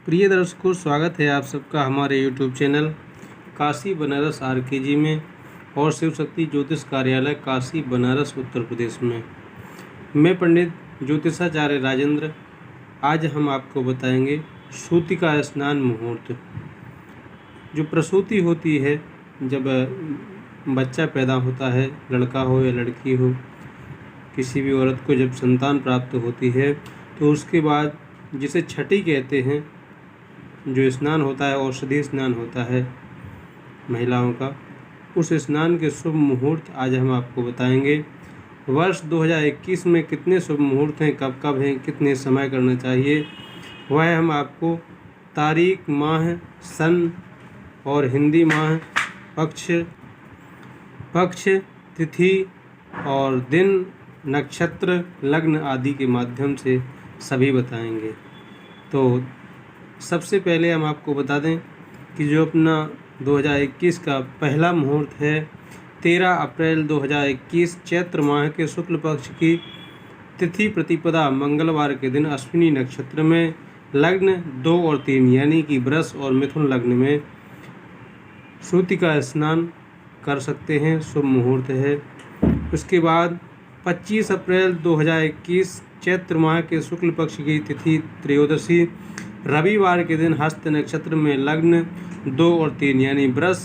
प्रिय दर्शकों, स्वागत है आप सबका हमारे YouTube channel Kashi Banaras RKG में और शिव शक्ति ज्योतिष कार्यालय काशी बनारस उत्तर प्रदेश में। मैं पंडित ज्योतिषाचार्य राजेंद्र। आज हम आपको बताएंगे सूतिका स्नान मुहूर्त। जो प्रसूति होती है, जब बच्चा पैदा होता है, लड़का हो या लड़की हो, किसी भी औरत को जब संतान प्राप्त होती है तो उसके बाद जिसे छठी कहते हैं, जो स्नान होता है, औषधि स्नान होता है महिलाओं का, उस स्नान के शुभ मुहूर्त आज हम आपको बताएंगे। वर्ष 2021 में कितने शुभ मुहूर्त हैं, कब कब हैं, कितने समय करना चाहिए, वह हम आपको तारीख, माह, सन और हिंदी माह, पक्ष, तिथि और दिन, नक्षत्र, लग्न आदि के माध्यम से सभी बताएंगे। तो सबसे पहले हम आपको बता दें कि जो अपना 2021 का पहला मुहूर्त है 13 अप्रैल 2021 चैत्र माह के शुक्ल पक्ष की तिथि प्रतिपदा मंगलवार के दिन अश्विनी नक्षत्र में, लग्न 2 और 3 यानी कि वृष और मिथुन लग्न में सूतिका स्नान कर सकते हैं, शुभ मुहूर्त है। उसके बाद 25 अप्रैल 2021 चैत्र माह के शुक्ल पक्ष की तिथि त्रयोदशी रविवार के दिन हस्त नक्षत्र में, लग्न 2 और 3 यानी वृष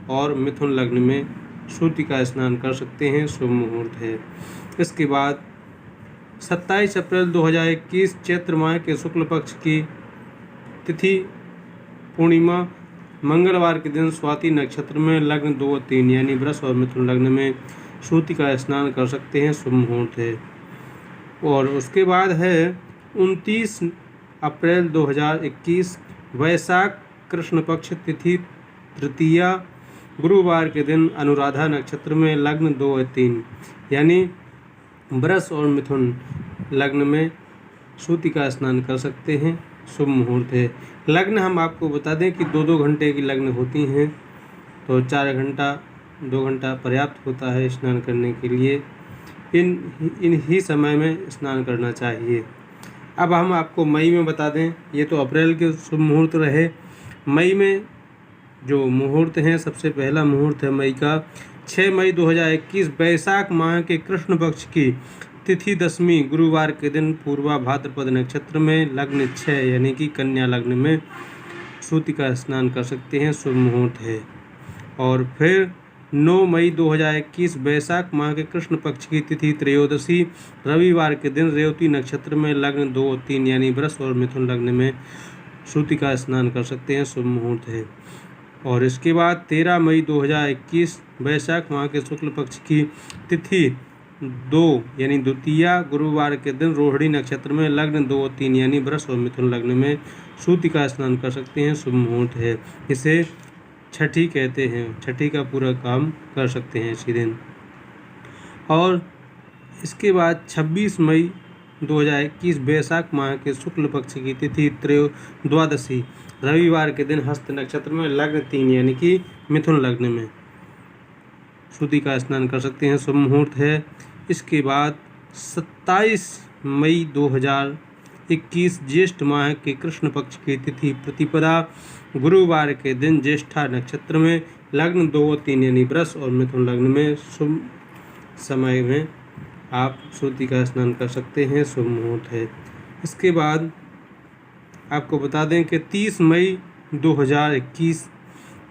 और मिथुन लग्न में सूतिका स्नान कर सकते हैं, शुभ मुहूर्त है। इसके बाद 27 अप्रैल 2021 चैत्र माह के शुक्ल पक्ष की तिथि पूर्णिमा मंगलवार के दिन स्वाति नक्षत्र में, लग्न 2 और 3 यानी वृष और मिथुन लग्न में सूतिका स्नान कर सकते हैं, शुभ मुहूर्त है। और उसके बाद है 29 अप्रैल 2021 वैशाख कृष्ण पक्ष तिथि तृतीया गुरुवार के दिन अनुराधा नक्षत्र में, लग्न 2 और 3 यानी वृष और मिथुन लग्न में सूतिका स्नान कर सकते हैं, शुभ मुहूर्त है। लग्न हम आपको बता दें कि 2-2 घंटे की लग्न होती हैं, तो 4 घंटा 2 घंटा पर्याप्त होता है स्नान करने के लिए। इन ही समय में स्नान करना चाहिए। अब हम आपको मई में बता दें, ये तो अप्रैल के शुभ मुहूर्त रहे। मई में जो मुहूर्त हैं, सबसे पहला मुहूर्त है मई का 6 मई 2021 वैशाख माह के कृष्ण पक्ष की तिथि दशमी गुरुवार के दिन पूर्वा भाद्रपद नक्षत्र में, लग्न 6 यानी कि कन्या लग्न में सूतिका स्नान कर सकते हैं, शुभ मुहूर्त है। और फिर 9 मई 2021 वैशाख माह के कृष्ण पक्ष की तिथि त्रयोदशी रविवार के दिन रेवती नक्षत्र में, लग्न 2 और 3 यानी वृष और मिथुन लग्न में सूतिका स्नान कर सकते हैं, शुभ मुहूर्त है। और इसके बाद 13 मई 2021 वैशाख माह के शुक्ल पक्ष की तिथि 2 यानी द्वितीया गुरुवार के दिन रोहिणी नक्षत्र में, लग्न 2 और 3 यानी वृष और मिथुन लग्न में सूतिका स्नान कर सकते हैं, शुभ मुहूर्त है। इसे छठी कहते हैं, छठी का पूरा काम कर सकते हैं इसी दिन। और इसके बाद 26 मई 2021 वैशाख माह के शुक्ल पक्ष की तिथि द्वादशी रविवार के दिन हस्त नक्षत्र में, लग्न 3 यानी कि मिथुन लग्न में सूतिका स्नान कर सकते हैं, शुभ मुहूर्त है। इसके बाद 27 मई 2021 ज्येष्ठ माह के कृष्ण पक्ष की तिथि प्रतिपदा गुरुवार के दिन ज्येष्ठा नक्षत्र में, लग्न 2 और 3 यानी वृष और मिथुन लग्न में शुभ समय में आप सूतिका स्नान कर सकते हैं, शुभ मुहूर्त है। इसके बाद आपको बता दें कि 30 मई 2021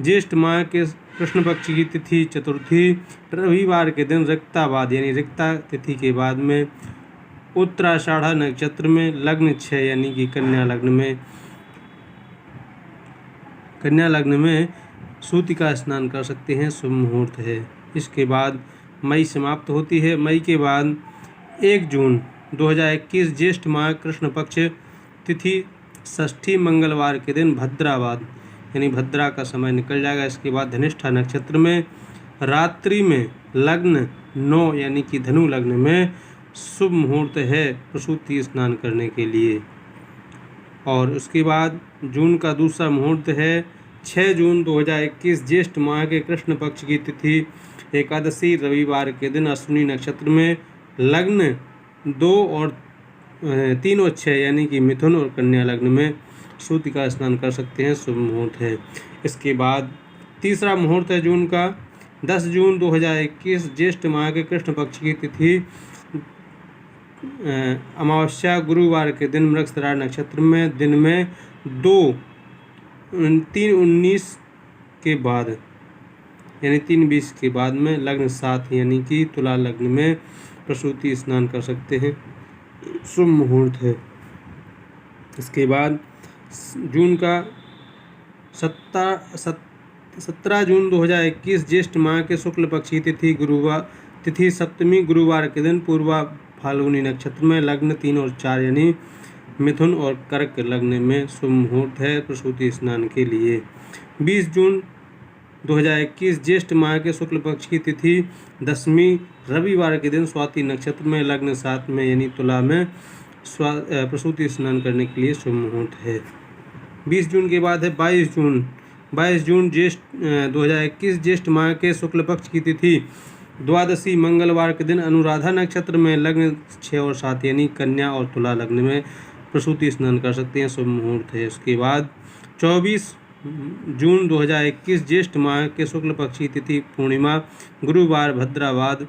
ज्येष्ठ माह के कृष्ण पक्ष की तिथि चतुर्थी रविवार के दिन रिक्तावाद यानी रिक्ता तिथि के बाद में उत्तराषाढ़ा नक्षत्र में, लग्न 6 यानी कि कन्या लग्न में सूतिका स्नान कर सकते हैं, शुभ मुहूर्त है। इसके बाद मई समाप्त होती है। मई के बाद 1 जून 2021 ज्येष्ठ माह कृष्ण पक्ष तिथि षष्ठी मंगलवार के दिन भद्रावाद यानी भद्रा का समय निकल जाएगा। इसके बाद धनिष्ठा नक्षत्र में रात्रि में, लग्न 9 यानी कि धनु लग्न में शुभ मुहूर्त है प्रसूति स्नान करने के लिए। और उसके बाद जून का दूसरा मुहूर्त है 6 जून 2021 ज्येष्ठ माह के कृष्ण पक्ष की तिथि एकादशी रविवार के दिन अश्विनी नक्षत्र में, लग्न 2 और 3 और 6 यानी कि मिथुन और कन्या लग्न में सूति का स्नान कर सकते हैं, शुभ मुहूर्त है। इसके बाद तीसरा मुहूर्त है जून का 10 जून 2021 ज्येष्ठ माह के कृष्ण पक्ष की तिथि अमावस्या गुरुवार के दिन मृगशिरा नक्षत्र में दिन में 3:19 के बाद यानी 3:20 के बाद में लग्न 7 यानी कि तुला लग्न में प्रसूति स्नान कर सकते हैं, शुभ मुहूर्त है। इसके बाद जून का 17 जून 2021 ज्येष्ठ माह के शुक्ल पक्ष की तिथि सप्तमी गुरुवार के दिन पूर्वा फाल्गुनी नक्षत्र में लग्न 3 और 4 यानी मिथुन और कर्क लग्न में शुभ मुहूर्त है प्रसूति स्नान के लिए। 20 जून 2021 ज्येष्ठ माह के शुक्ल पक्ष की तिथि दशमी रविवार के दिन स्वाति नक्षत्र में लग्न 7 में यानी तुला में प्रसूति स्नान करने के लिए शुभ मुहूर्त है। 20 जून के बाद है 22 जून ज्येष्ठ 2021 ज्येष्ठ माह के शुक्ल पक्ष की तिथि द्वादशी मंगलवार के दिन अनुराधा नक्षत्र में लग्न 6 और 7 यानी कन्या और तुला लग्न में प्रसूति स्नान कर सकते हैं, शुभ मुहूर्त है। उसके बाद 24 जून 2021 ज्येष्ठ माह के शुक्ल पक्ष की तिथि पूर्णिमा गुरुवार भद्रावाद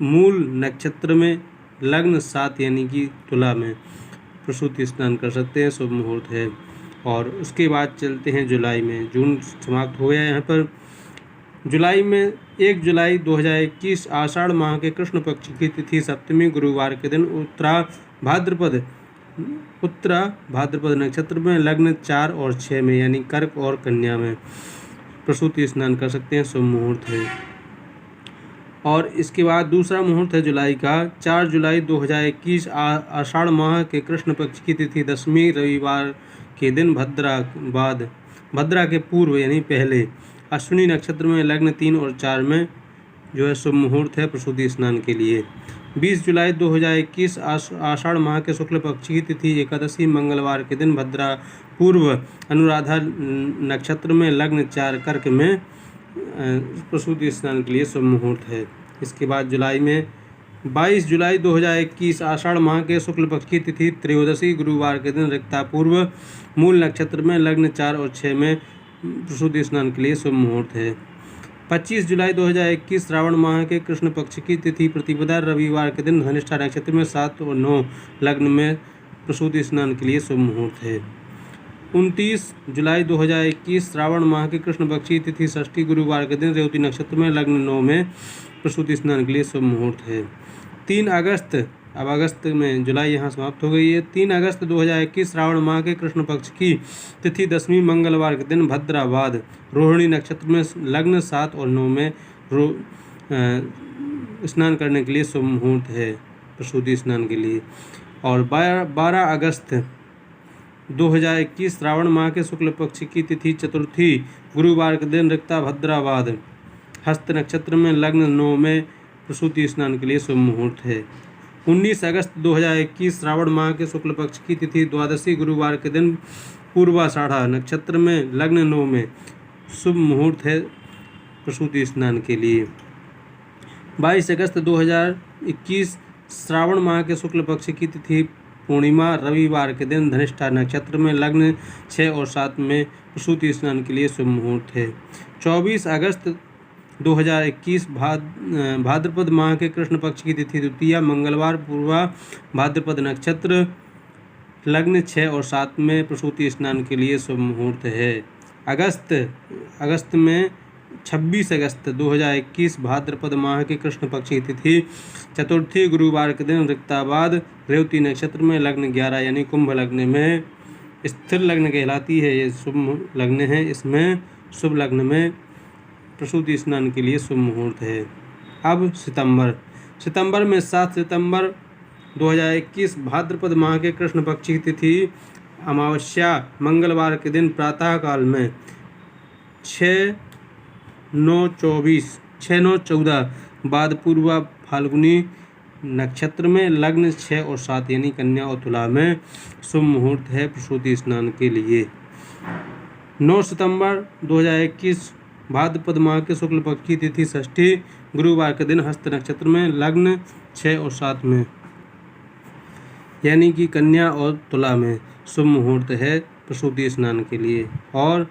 मूल नक्षत्र में लग्न 7 यानी कि तुला में प्रसूति स्नान कर सकते हैं, शुभ मुहूर्त है। और उसके बाद चलते हैं जुलाई में। जून समाप्त हो गया यहाँ पर। जुलाई में 1 जुलाई 2021 आषाढ़ माह के कृष्ण पक्ष की तिथि सप्तमी गुरुवार के दिन उत्तरा भाद्रपद नक्षत्र में लग्न 4 और 6 में यानी कर्क और कन्या में प्रसूति स्नान कर सकते हैं, शुभ मुहूर्त है। और इसके बाद दूसरा मुहूर्त है जुलाई का 4 जुलाई 2021 आषाढ़ माह के कृष्ण पक्ष की तिथि दशमी रविवार के दिन भद्रा के पूर्व यानी पहले अश्विनी नक्षत्र में लग्न 3 और 4 में जो है शुभ मुहूर्त है प्रसूति स्नान के लिए। 20 जुलाई 2021 आषाढ़ माह के शुक्ल पक्ष की तिथि एकादशी मंगलवार के दिन भद्रा पूर्व अनुराधा नक्षत्र में लग्न 4 कर्क में प्रसूति स्नान के लिए शुभ मुहूर्त है। इसके बाद जुलाई में 22 जुलाई 2021 आषाढ़ माह के शुक्ल पक्ष की तिथि त्रयोदशी गुरुवार के दिन रिक्ता पूर्व मूल नक्षत्र में लग्न 4 और 6 में प्रसूति स्नान के लिए शुभ मुहूर्त है। 25 जुलाई 2021 श्रावण माह के कृष्ण पक्ष की तिथि प्रतिपदा रविवार के दिन धनिष्ठा नक्षत्र में 7 और 9 लग्न में प्रसूति स्नान के लिए शुभ मुहूर्त है। 29 जुलाई 2021 श्रावण माह के कृष्ण पक्ष की तिथि षष्ठी गुरुवार के दिन रेवती नक्षत्र में लग्न 9 में प्रसूति स्नान के लिए शुभ मुहूर्त है। 3 अगस्त अब अगस्त में जुलाई यहाँ समाप्त हो गई है। 3 अगस्त 2021 श्रावण माह के कृष्ण पक्ष की तिथि दशमी मंगलवार के दिन भद्रावाद रोहिणी नक्षत्र में लग्न 7 और 9 में स्नान करने के लिए शुभ मुहूर्त है प्रसूति स्नान के लिए। और 12 अगस्त 2021 श्रावण माह के शुक्ल पक्ष की तिथि चतुर्थी गुरुवार के दिन रिक्ता भद्रावाद हस्त नक्षत्र में लग्न 9 में प्रसूति स्नान के लिए शुभ मुहूर्त है। 19 अगस्त 2021 श्रावण माह के शुक्ल पक्ष की तिथि द्वादशी गुरुवार के दिन पूर्वाषाढ़ा नक्षत्र में लग्न 9 में शुभ मुहूर्त है प्रसूति स्नान के लिए। 22 अगस्त 2021 श्रावण माह के शुक्ल पक्ष की तिथि पूर्णिमा रविवार के दिन धनिष्ठा नक्षत्र में लग्न 6 और 7 में प्रसूति स्नान के लिए शुभ मुहूर्त है। 24 अगस्त 2021 भाद्रपद माह के कृष्ण पक्ष की तिथि द्वितीया मंगलवार पूर्वा भाद्रपद नक्षत्र लग्न 6 और 7 में प्रसूति स्नान के लिए शुभ मुहूर्त है। अगस्त में 26 अगस्त 2021 भाद्रपद माह के कृष्ण पक्ष की तिथि चतुर्थी गुरुवार के दिन रिक्ताबाद रेवती नक्षत्र में लग्न 11 यानी कुंभ लग्न में स्थिर लग्न कहलाती है, ये शुभ लग्न है। इसमें शुभ लग्न में प्रसूति स्नान के लिए शुभ मुहूर्त है। अब सितंबर में 7 सितंबर 2021 भाद्रपद माह के कृष्ण पक्ष की तिथि अमावस्या मंगलवार के दिन प्रातः काल में 6/9/14 बाद पूर्वा फाल्गुनी नक्षत्र में लग्न 6 और 7 यानी कन्या और तुला में शुभ मुहूर्त है प्रसूति स्नान के लिए। 9 सितंबर 2021 भाद्रपद माह के शुक्ल पक्ष की तिथि षष्ठी गुरुवार के दिन हस्त नक्षत्र में लग्न 6 और 7 में यानी कि कन्या और तुला में शुभ मुहूर्त है प्रसूति स्नान के लिए। और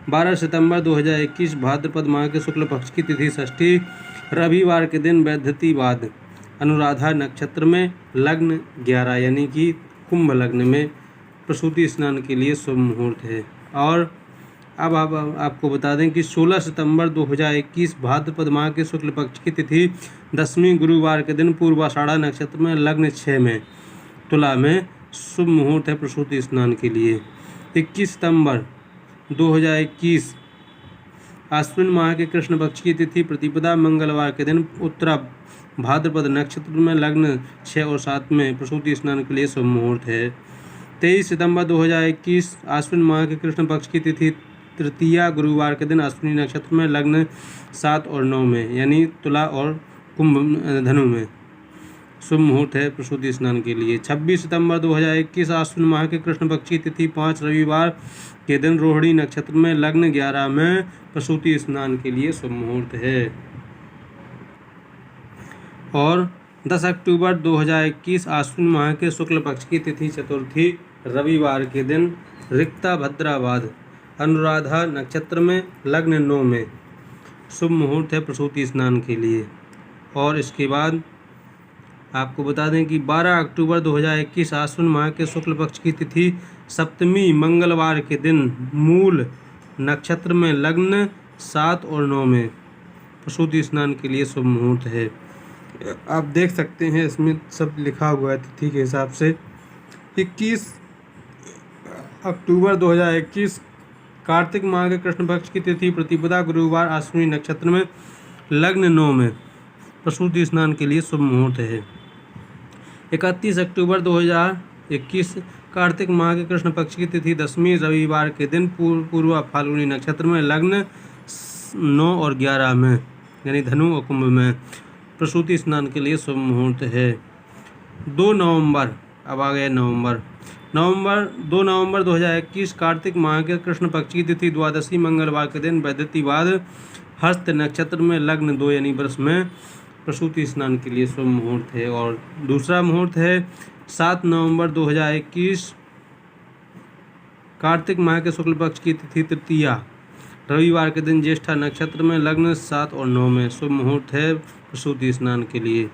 12 सितंबर 2021 भाद्रपद माह के शुक्ल पक्ष की तिथि षष्ठी रविवार के दिन वैधतिवाद अनुराधा नक्षत्र में लग्न 11 यानी कि कुंभ लग्न में प्रसूति स्नान के लिए शुभ मुहूर्त है। और अब आपको बता दें कि 16 सितंबर 2021 भाद्रपद माह के शुक्ल पक्ष की तिथि 10वीं गुरुवार के दिन पूर्वाषाढ़ा नक्षत्र में लग्न 6 में तुला में शुभ मुहूर्त है प्रसूति स्नान के लिए। 21 सितंबर 2021 आश्विन माह के कृष्ण पक्ष की तिथि प्रतिपदा मंगलवार के दिन उत्तरा भाद्रपद नक्षत्र में लग्न 6 और 7 में प्रसूति स्नान के लिए शुभ मुहूर्त है। 23 सितंबर 2021 आश्विन माह के कृष्ण पक्ष की तिथि तृतीया गुरुवार के दिन अश्विनी नक्षत्र में लग्न 7 और 9 में यानी तुला और कुंभ धनु में शुभ मुहूर्त है प्रसूति स्नान के लिए। 26 सितंबर 2021 आश्विन माह के कृष्ण पक्ष की तिथि 5 रविवार के दिन रोहिणी नक्षत्र में लग्न 11 में प्रसूति स्नान के लिए शुभ मुहूर्त है। और 10 अक्टूबर 2021 आश्विन माह के शुक्ल पक्ष की तिथि चतुर्थी रविवार के दिन रिक्ता भद्रावाद अनुराधा नक्षत्र में लग्न 9 में शुभ मुहूर्त है प्रसूति स्नान के लिए। और इसके बाद आपको बता दें कि 12 अक्टूबर 2021 आश्विन माह के शुक्ल पक्ष की तिथि सप्तमी मंगलवार के दिन मूल नक्षत्र में लग्न 7 और 9 में प्रसूति स्नान के लिए शुभ मुहूर्त है। आप देख सकते हैं इसमें सब लिखा हुआ है तिथि के हिसाब से। 21 अक्टूबर 2021 कार्तिक माह के कृष्ण पक्ष की तिथि प्रतिपदा गुरुवार अश्विनी नक्षत्र में लग्न 9 में प्रसूति स्नान के लिए शुभ मुहूर्त है। 31 अक्टूबर 2021 कार्तिक माह के कृष्ण पक्ष की तिथि 10वीं रविवार के दिन पूर्व फाल्गुनी नक्षत्र में लग्न 9 और 11 में यानी धनु और कुंभ में प्रसूति स्नान के लिए शुभ मुहूर्त है। 2 नवंबर अब आ गए नवंबर 2 नवंबर 2021 कार्तिक माह के कृष्ण पक्ष की तिथि द्वादशी मंगलवार के दिन वैधतिवाद हस्त नक्षत्र में लग्न 2 यानी वृष में प्रसूति स्नान के लिए शुभ मुहूर्त है। और दूसरा मुहूर्त है 7 नवंबर 2021 कार्तिक माह के शुक्ल पक्ष की तिथि तृतीया रविवार के दिन ज्येष्ठा नक्षत्र में लग्न 7 और 9 में शुभ मुहूर्त है प्रसूति स्नान के लिए।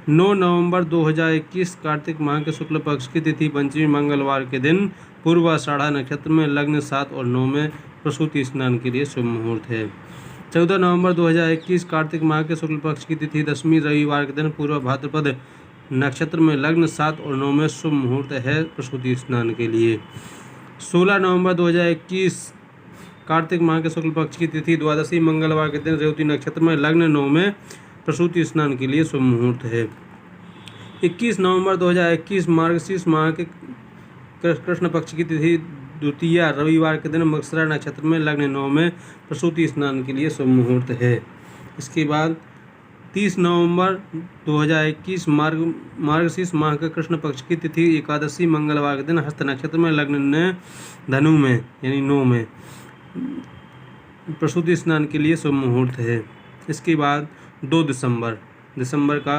9 नवंबर 2021 कार्तिक माह के शुक्ल पक्ष की तिथि पंचमी मंगलवार के दिन पूर्वाषाढ़ा नक्षत्र में लग्न 7 और 9 में प्रसूति स्नान के लिए शुभ मुहूर्त है। 14 नवंबर 2021 कार्तिक माह के शुक्ल पक्ष की तिथि 10वीं रविवार के दिन पूर्व भाद्रपद नक्षत्र में लग्न 7 और 9 में शुभ मुहूर्त है प्रसूति स्नान के लिए। 16 नवंबर 2021 कार्तिक माह के शुक्ल पक्ष की तिथि द्वादशी मंगलवार के दिन रेवती नक्षत्र में लग्न 9 में प्रसूति स्नान के लिए शुभ मुहूर्त है। 21 नवंबर 2021 मार्गशीर्ष माह के कृष्ण पक्ष की तिथि द्वितीया रविवार के दिन मृगशिरा नक्षत्र में लग्न 9 में प्रसूति स्नान के लिए शुभ मुहूर्त है। इसके बाद 30 नवंबर 2021 मार्गशीर्ष माह के कृष्ण पक्ष की तिथि एकादशी मंगलवार के दिन हस्त नक्षत्र में लग्न धनु में यानी 9 में प्रसूति स्नान के लिए शुभ मुहूर्त है। इसके बाद 2 दिसंबर का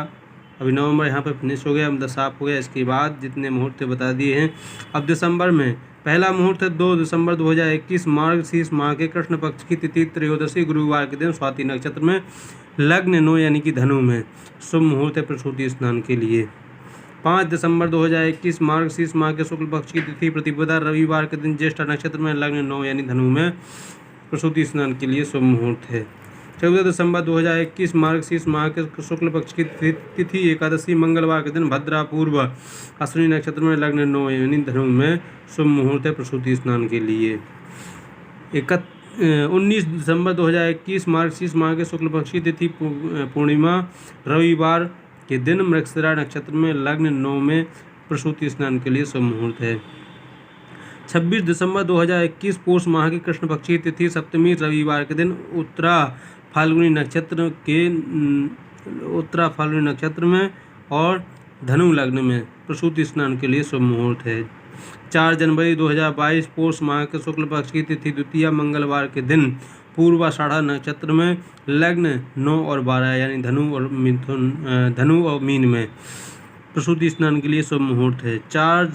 अभी नवंबर यहाँ पर फिनिश हो गया, अब साफ हो गया। इसके बाद जितने मुहूर्त बता दिए हैं। अब दिसंबर में पहला मुहूर्त है 2 दिसंबर 2021 मार्गशीर्ष माह के कृष्ण पक्ष की तिथि त्रयोदशी गुरुवार के दिन स्वाति नक्षत्र में लग्न 9 यानी कि धनु में शुभ मुहूर्त है प्रसूति स्नान के लिए। 5 दिसंबर 2021 मार्गशीर्ष माह के शुक्ल पक्ष की तिथि प्रतिपदा रविवार के दिन ज्येष्ठा नक्षत्र में लग्न 9 यानी धनु में प्रसूति स्नान के लिए शुभ मुहूर्त है। 14 दिसंबर 2021 मार्गशीर्ष माह के शुक्ल पक्ष की तिथि एकादशी मंगलवार के दिन भद्रा पूर्व अश्विनी नक्षत्र में लग्न 9 यानी धनु में शुभ मुहूर्त है प्रसूति स्नान के लिए। 19 दिसंबर 2021 मार्गशीर्ष माह के शुक्ल पक्ष की तिथि पूर्णिमा रविवार के दिन मृगशिरा नक्षत्र में लग्न 9 में प्रसूति स्नान के लिए शुभ मुहूर्त है। 26 दिसंबर 2021 पौष माह की कृष्ण पक्ष की तिथि सप्तमी रविवार के दिन उत्तरा फाल्गुनी नक्षत्र में और धनु लग्न में प्रसूति स्नान के लिए शुभ मुहूर्त है। 4 जनवरी 2022 पौष माह के शुक्ल पक्ष की तिथि द्वितीया मंगलवार के दिन पूर्वाषाढ़ा नक्षत्र में लग्न 9 और 12 यानी धनु और मीन में प्रसूति स्नान के लिए शुभ मुहूर्त है। 4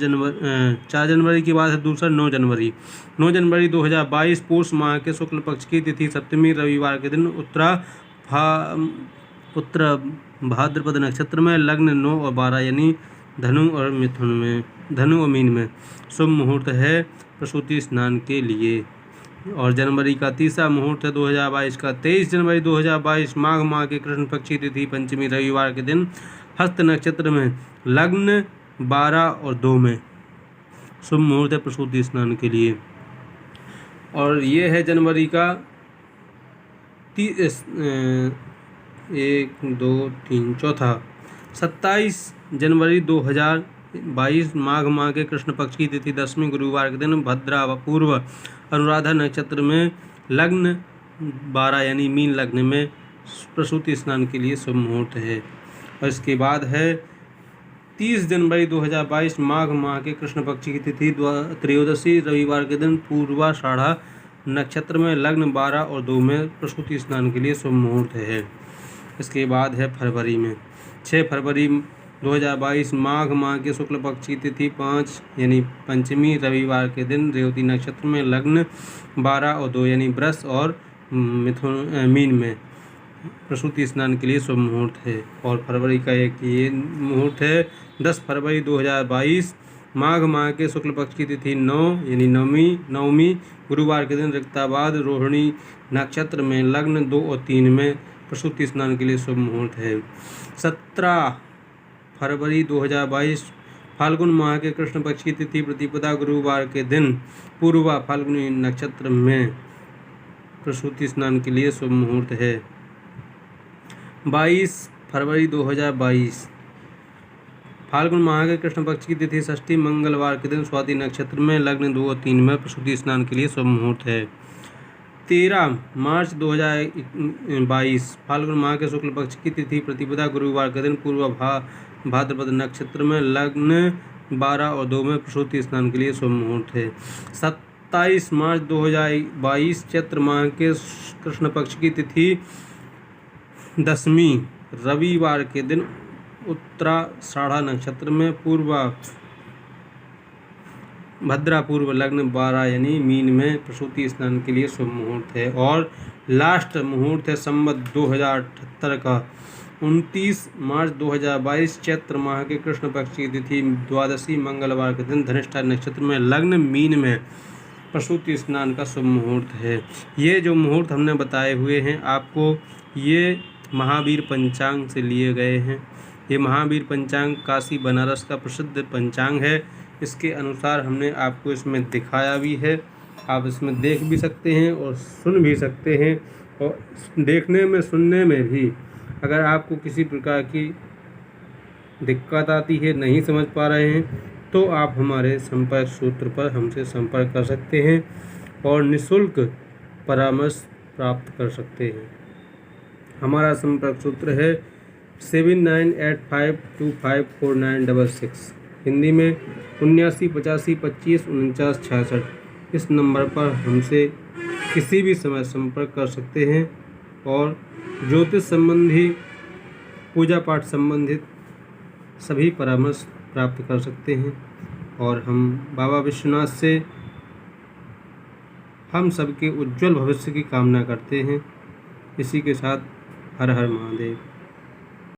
जनवरी के बाद है दूसरा 9 जनवरी। 9 जनवरी 2022 पूष माह के शुक्ल पक्ष की तिथि सप्तमी रविवार के दिन उत्तर भाद्रपद नक्षत्र में, लग्न 9 और 12 यानी धनु और मीन में शुभ मुहूर्त है प्रसूति स्नान के लिए। और जनवरी का तीसरा मुहूर्त है 2022 का 23 जनवरी 2022 माघ माह के कृष्ण पक्ष की तिथि पंचमी रविवार के दिन हस्त नक्षत्र में, लग्न 12 और 2 में शुभ मुहूर्त है प्रसूति स्नान के लिए। और ये है जनवरी का 27 जनवरी 2022 माघ माह के कृष्ण पक्ष की तिथि दसवीं गुरुवार के दिन भद्रा पूर्व अनुराधा नक्षत्र में, लग्न 12 यानी मीन लग्न में प्रसूति स्नान के लिए शुभ मुहूर्त है। और इसके बाद है 30 जनवरी 2022 माघ माह के कृष्ण पक्ष की तिथि त्रयोदशी रविवार के दिन पूर्वाषाढ़ा नक्षत्र में, लग्न 12 और 2 में प्रसूति स्नान के लिए शुभ मुहूर्त है। इसके बाद है फरवरी में 6 फरवरी 2022 माघ माह के शुक्ल पक्ष की तिथि 5 यानी पंचमी रविवार के दिन रेवती नक्षत्र में, लग्न 12 और 2 यानी वृष और मीन में प्रसूति स्नान के लिए शुभ मुहूर्त है। और फरवरी का एक ये मुहूर्त है 10 फरवरी 2022 माघ माह के शुक्ल पक्ष की तिथि 9 यानी नवमी गुरुवार के दिन रिक्ताबाद रोहिणी नक्षत्र में, लग्न 2 और 3 में प्रसूति स्नान के लिए शुभ मुहूर्त है। 17 फरवरी 2022 फाल्गुन माह के कृष्ण पक्ष की तिथि प्रतिपदा गुरुवार के दिन पूर्वा फाल्गुनी नक्षत्र में प्रसूति स्नान के लिए शुभ मुहूर्त है। 22 फरवरी 2022 फाल्गुन माह के कृष्ण पक्ष की तिथि षष्ठी मंगलवार के दिन स्वाति नक्षत्र में, लग्न 2 और 3 में प्रसूति स्नान के लिए शुभ मुहूर्त है। 13 मार्च 2022 फाल्गुन माह के शुक्ल पक्ष की तिथि प्रतिपदा गुरुवार के दिन पूर्व भाद्रपद नक्षत्र में, लग्न 12 और 2 में प्रसूति स्नान के लिए शुभ मुहूर्त है। 27 मार्च 2022 चैत्र माह के कृष्ण पक्ष की तिथि दसवीं रविवार के दिन उत्तराषाढ़ा नक्षत्र में, भद्रा पूर्व लग्न 12 यानी मीन में प्रसूति स्नान के लिए शुभ मुहूर्त है। और लास्ट मुहूर्त है संवत 2078 का 29 मार्च 2022 चैत्र माह के कृष्ण पक्ष की तिथि द्वादशी मंगलवार के दिन धनिष्ठा नक्षत्र में, लग्न मीन में प्रसूति स्नान का शुभ मुहूर्त है। ये जो मुहूर्त हमने बताए हुए हैं आपको, ये महावीर पंचांग से लिए गए हैं। ये महावीर पंचांग काशी बनारस का प्रसिद्ध पंचांग है। इसके अनुसार हमने आपको इसमें दिखाया भी है, आप इसमें देख भी सकते हैं और सुन भी सकते हैं। और देखने में सुनने में भी अगर आपको किसी प्रकार की दिक्कत आती है, नहीं समझ पा रहे हैं, तो आप हमारे संपर्क सूत्र पर हमसे संपर्क कर सकते हैं और निःशुल्क परामर्श प्राप्त कर सकते हैं। हमारा संपर्क सूत्र है 7985254966, हिंदी में 7985254966। इस नंबर पर हमसे किसी भी समय संपर्क कर सकते हैं और ज्योतिष संबंधी, पूजा पाठ संबंधित सभी परामर्श प्राप्त कर सकते हैं। और हम बाबा विश्वनाथ से हम सबके उज्जवल भविष्य की कामना करते हैं। इसी के साथ हर हर महादेव।